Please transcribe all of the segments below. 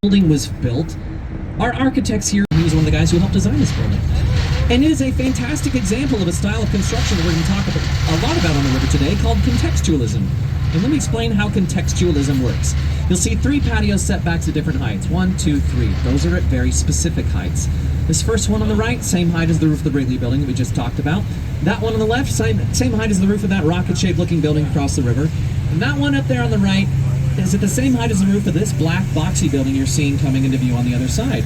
building was built, our architects here, he was one of the guys who helped design this building. And it is a fantastic example of a style of construction that we're going to talk a lot about on the river today called contextualism. And let me explain how contextualism works. You'll see 3 patio setbacks at different heights. 1, 2, 3. Those are at very specific heights. This first one on the right, same height as the roof of the Wrigley building that we just talked about. That one on the left, same height as the roof of that rocket-shaped looking building across the river. And that one up there on the right is at the same height as the roof of this black boxy building you're seeing coming into view on the other side.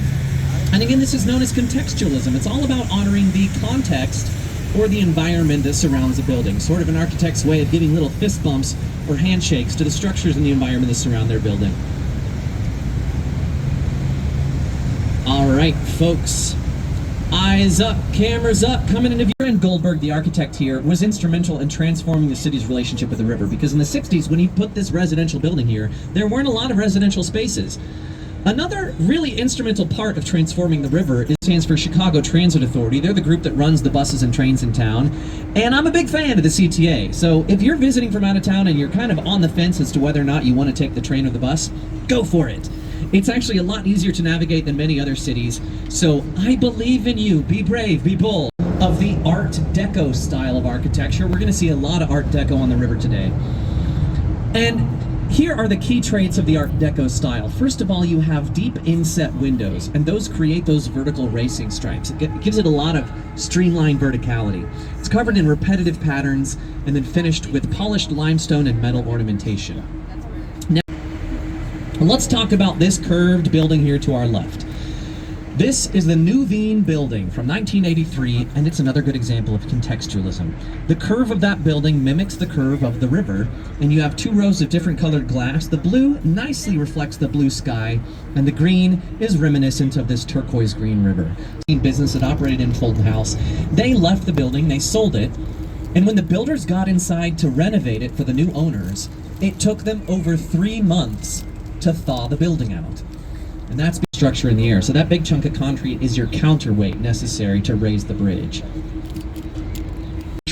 And again, this is known as contextualism. It's all about honoring the context or the environment that surrounds a building, sort of an architect's way of giving little fist bumps or handshakes to the structures and the environment that surround their building. All right, folks, eyes up, cameras up, coming into view. And Goldberg, the architect here, was instrumental in transforming the city's relationship with the river, because in the 60s, when he put this residential building here, there weren't a lot of residential spaces. Another really instrumental part of transforming the river stands for Chicago Transit Authority. They're the group that runs the buses and trains in town. And I'm a big fan of the CTA. So if you're visiting from out of town and you're kind of on the fence as to whether or not you want to take the train or the bus, go for it. It's actually a lot easier to navigate than many other cities. So I believe in you. Be brave, be bold. Of the Art Deco style of architecture, we're going to see a lot of Art Deco on the river today. And here are the key traits of the Art Deco style. First of all, you have deep inset windows, and those create those vertical racing stripes. It gives it a lot of streamlined verticality. It's covered in repetitive patterns and then finished with polished limestone and metal ornamentation. Now, let's talk about this curved building here to our left. This is the Nuveen Building from 1983, and it's another good example of contextualism. The curve of that building mimics the curve of the river, and you have 2 rows of different colored glass. The blue nicely reflects the blue sky, and the green is reminiscent of this turquoise green river. Business that operated in Fulton House, they left the building, they sold it, and when the builders got inside to renovate it for the new owners, it took them over 3 months to thaw the building out. And that's structure in the air. So that big chunk of concrete is your counterweight necessary to raise the bridge.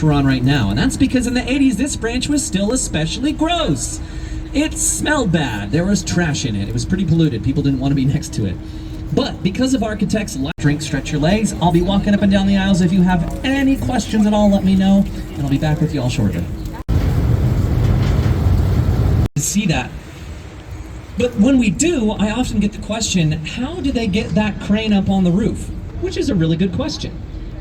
We're on right now, and that's because in the 80s this branch was still especially gross. It smelled bad. There was trash in it. It was pretty polluted. People didn't want to be next to it. But because of architects, drink, stretch your legs. I'll be walking up and down the aisles. If you have any questions at all, let me know, and I'll be back with you all shortly. See that? But when we do, I often get the question, how do they get that crane up on the roof? Which is a really good question.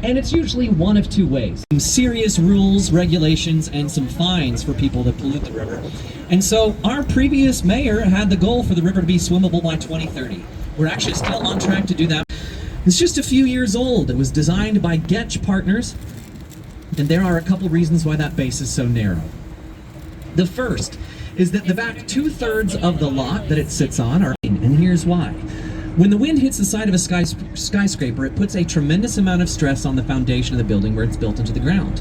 And it's usually one of 2 ways. Some serious rules, regulations, and some fines for people that pollute the river. And so our previous mayor had the goal for the river to be swimmable by 2030. We're actually still on track to do that. It's just a few years old. It was designed by Getch Partners, and there are a couple reasons why that base is so narrow. The first is that the back 2/3 of the lot that it sits on are, and here's why. When the wind hits the side of a skyscraper, it puts a tremendous amount of stress on the foundation of the building where it's built into the ground.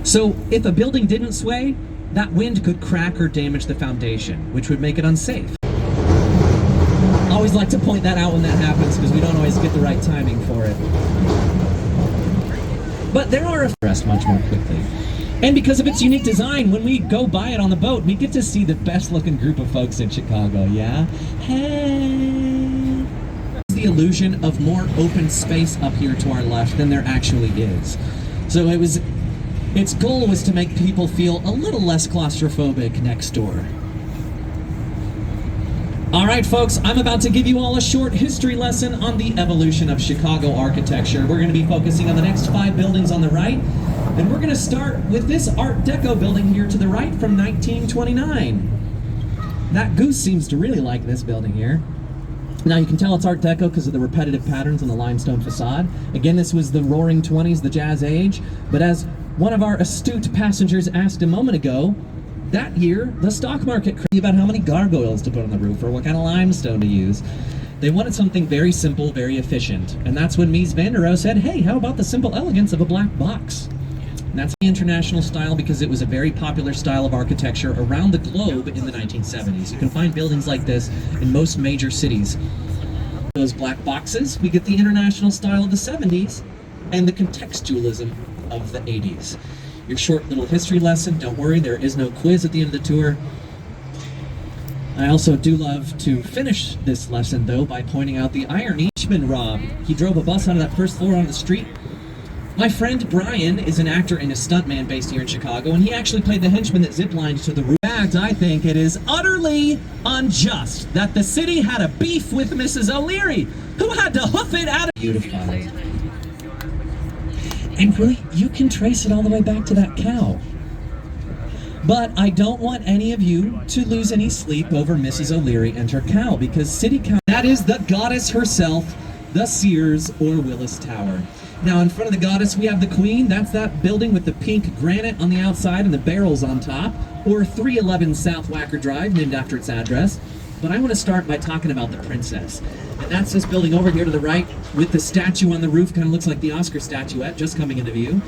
So if a building didn't sway, that wind could crack or damage the foundation, which would make it unsafe. I always like to point that out when that happens because we don't always get the right timing for it. But there are rest much more quickly. And because of its unique design, when we go by it on the boat, we get to see the best looking group of folks in Chicago, yeah? Hey! The illusion of more open space up here to our left than there actually is. So its goal was to make people feel a little less claustrophobic next door. All right, folks, I'm about to give you all a short history lesson on the evolution of Chicago architecture. We're going to be focusing on the next 5 buildings on the right. And we're going to start with this Art Deco building here to the right from 1929. That goose seems to really like this building here. Now you can tell it's Art Deco because of the repetitive patterns on the limestone facade. Again, this was the roaring 20s, the jazz age. But as one of our astute passengers asked a moment ago, that year, the stock market crazy about how many gargoyles to put on the roof or what kind of limestone to use. They wanted something very simple, very efficient. And that's when Mies van der Rohe said, hey, how about the simple elegance of a black box? And that's the international style because it was a very popular style of architecture around the globe in the 1970s. You can find buildings like this in most major cities. Those black boxes, we get the international style of the 70s and the contextualism of the 80s. Your short little history lesson, don't worry, there is no quiz at the end of the tour. I also do love to finish this lesson, though, by pointing out the irony. Rob, he drove a bus onto that first floor on the street. My friend Brian is an actor and a stuntman based here in Chicago, and he actually played the henchman that ziplined to the roof. In fact, I think it is utterly unjust that the city had a beef with Mrs. O'Leary, who had to hoof it out of... Beautified. And really, you can trace it all the way back to that cow. But I don't want any of you to lose any sleep over Mrs. O'Leary and her cow, because City Cow, that is the goddess herself, the Sears or Willis Tower. Now in front of the goddess we have the Queen. That's that building with the pink granite on the outside and the barrels on top, or 311 South Wacker Drive, named after its address. But I want to start by talking about the Princess. And that's this building over here to the right with the statue on the roof. Kind of looks like the Oscar statuette just coming into view.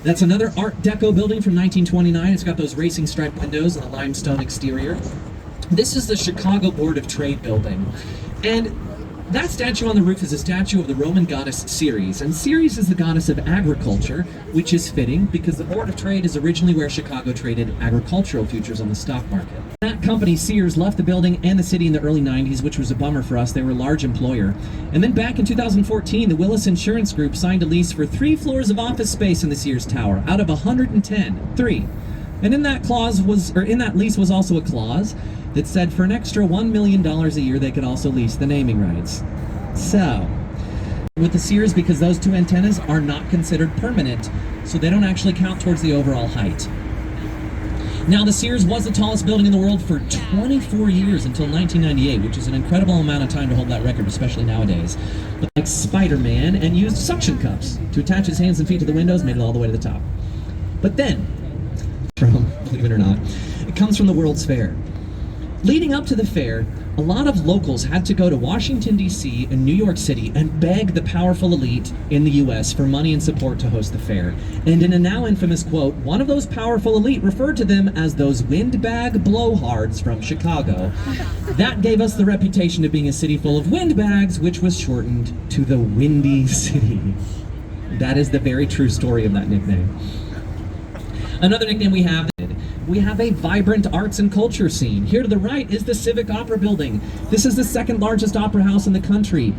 That's another Art Deco building from 1929. It's got those racing striped windows and a limestone exterior. This is the Chicago Board of Trade building. And that statue on the roof is a statue of the Roman goddess Ceres. And Ceres is the goddess of agriculture, which is fitting because the Board of Trade is originally where Chicago traded agricultural futures on the stock market. That company, Sears, left the building and the city in the early 90s, which was a bummer for us. They were a large employer. And then back in 2014, the Willis Insurance Group signed a lease for 3 floors of office space in the Sears Tower out of 110, 3. And in that lease was also a clause that said for an extra $1 million a year, they could also lease the naming rights. So, with the Sears, because those 2 antennas are not considered permanent, so they don't actually count towards the overall height. Now, the Sears was the tallest building in the world for 24 years until 1998, which is an incredible amount of time to hold that record, especially nowadays. But like Spider-Man, and used suction cups to attach his hands and feet to the windows, made it all the way to the top. But then, believe it or not, it comes from the World's Fair. Leading up to the fair, a lot of locals had to go to Washington, D.C. and New York City and beg the powerful elite in the U.S. for money and support to host the fair. And in a now infamous quote, one of those powerful elite referred to them as those windbag blowhards from Chicago. That gave us the reputation of being a city full of windbags, which was shortened to the Windy City. That is the very true story of that nickname. Another nickname we have a vibrant arts and culture scene. Here to the right is the Civic Opera Building. This is the 2nd largest opera house in the country.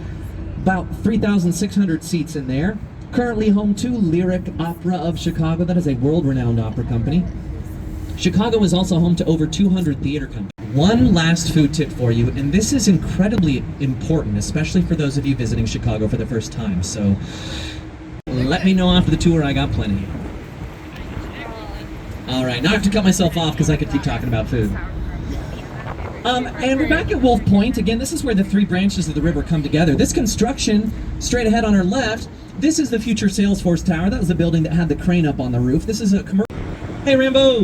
About 3,600 seats in there. Currently home to Lyric Opera of Chicago. That is a world-renowned opera company. Chicago is also home to over 200 theater companies. One last food tip for you, and this is incredibly important, especially for those of you visiting Chicago for the first time. So let me know after the tour, I got plenty. All right, now I have to cut myself off because I could keep talking about food. And we're back at Wolf Point. Again, this is where the 3 branches of the river come together. This construction, straight ahead on our left, this is the future Salesforce Tower. That was the building that had the crane up on the roof. This is a commercial. Hey, Rambo!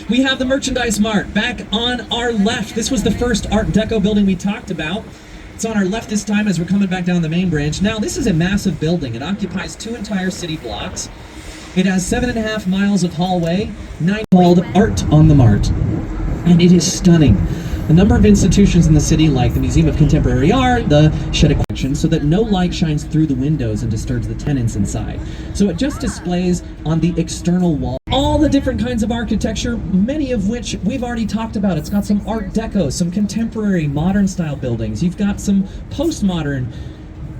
We have the Merchandise Mart back on our left. This was the first Art Deco building we talked about. It's on our left this time as we're coming back down the main branch. Now, this is a massive building. It occupies 2 entire city blocks. It has 7.5 miles of hallway, 9 called Art on the Mart, and it is stunning. A number of institutions in the city, like the Museum of Contemporary Art, the Civic, so that no light shines through the windows and disturbs the tenants inside. So it just displays on the external wall all the different kinds of architecture, many of which we've already talked about. It's got some Art Deco, some contemporary modern style buildings. You've got some postmodern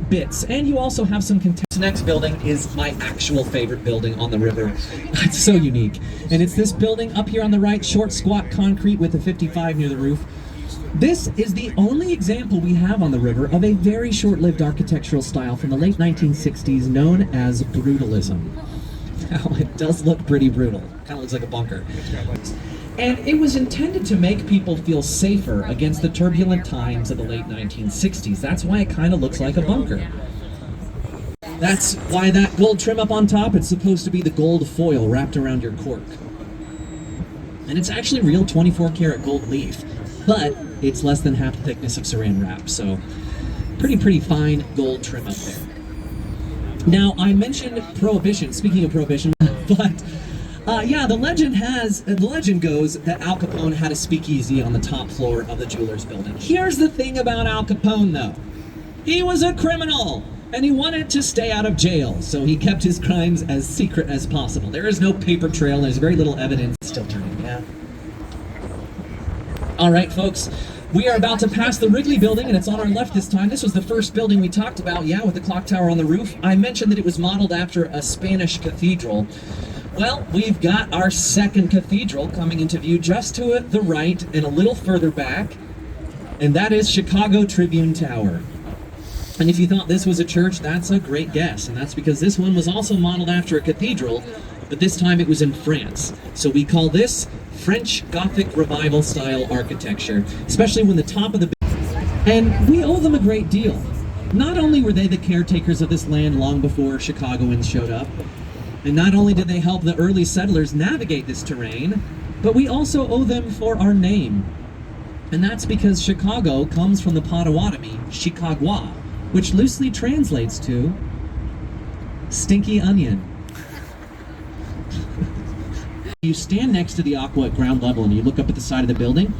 bits, and you also have some This next building is my actual favorite building on the river. It's so unique. And it's this building up here on the right, short, squat concrete with a 55 near the roof. This is the only example we have on the river of a very short-lived architectural style from the late 1960s known as brutalism. Now, it does look pretty brutal. Kind of looks like a bunker. And it was intended to make people feel safer against the turbulent times of the late 1960s. That's why it kind of looks like a bunker. That's why that gold trim up on top, it's supposed to be the gold foil wrapped around your cork. And it's actually real 24 karat gold leaf, but it's less than half the thickness of saran wrap, so pretty fine gold trim up there. Now, I mentioned Prohibition, speaking of Prohibition, but yeah, the legend goes that Al Capone had a speakeasy on the top floor of the jeweler's building. Here's the thing about Al Capone, though. He was a criminal, and he wanted to stay out of jail, so he kept his crimes as secret as possible. There is no paper trail, there's very little evidence. Still turning, yeah. All right, folks, we are about to pass the Wrigley Building, and it's on our left this time. This was the first building we talked about, yeah, with the clock tower on the roof. I mentioned that it was modeled after a Spanish cathedral. Well, we've got our second cathedral coming into view just to the right and a little further back, and that is Chicago Tribune Tower. And if you thought this was a church, that's a great guess, and that's because this one was also modeled after a cathedral, but this time it was in France. So we call this French Gothic Revival style architecture, especially when the top of the and we owe them a great deal. Not only were they the caretakers of this land long before Chicagoans showed up, and not only did they help the early settlers navigate this terrain, but we also owe them for our name. And that's because Chicago comes from the Potawatomi, Chicagua, which loosely translates to stinky onion. You stand next to the aqua at ground level and you look up at the side of the building.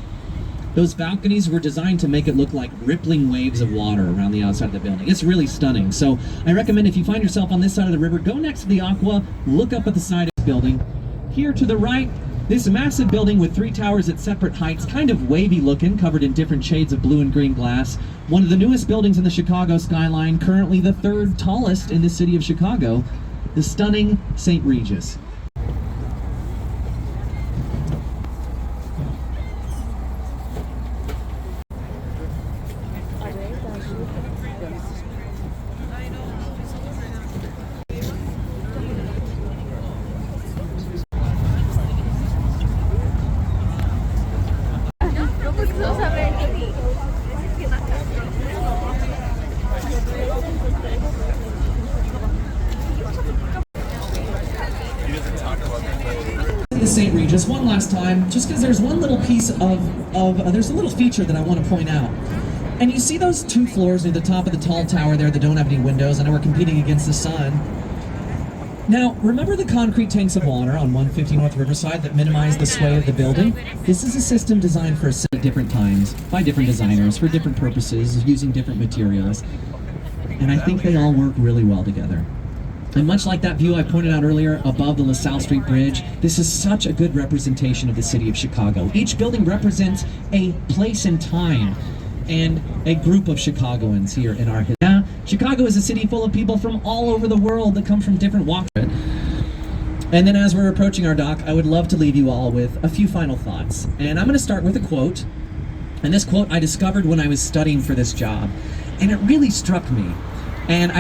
Those balconies were designed to make it look like rippling waves of water around the outside of the building. It's really stunning. So I recommend if you find yourself on this side of the river, go next to the aqua, look up at the side of this building. Here to the right, this massive building with 3 towers at separate heights, kind of wavy looking, covered in different shades of blue and green glass. One of the newest buildings in the Chicago skyline, currently the 3rd tallest in the city of Chicago, the stunning St. Regis. The St. Regis one last time, just because there's one little piece there's a little feature that I want to point out. And you see those 2 floors near the top of the tall tower there that don't have any windows. I know we're competing against the sun. Now, remember the concrete tanks of water on 150 North Riverside that minimize the sway of the building? This is a system designed for different times, by different designers, for different purposes, using different materials. And I think they all work really well together. And much like that view I pointed out earlier above the LaSalle Street Bridge, this is such a good representation of the city of Chicago. Each building represents a place in time and a group of Chicagoans here in our history. Yeah, Chicago is a city full of people from all over the world that come from different walks. And then as we're approaching our dock, I would love to leave you all with a few final thoughts. And I'm going to start with a quote. And this quote I discovered when I was studying for this job. And it really struck me. And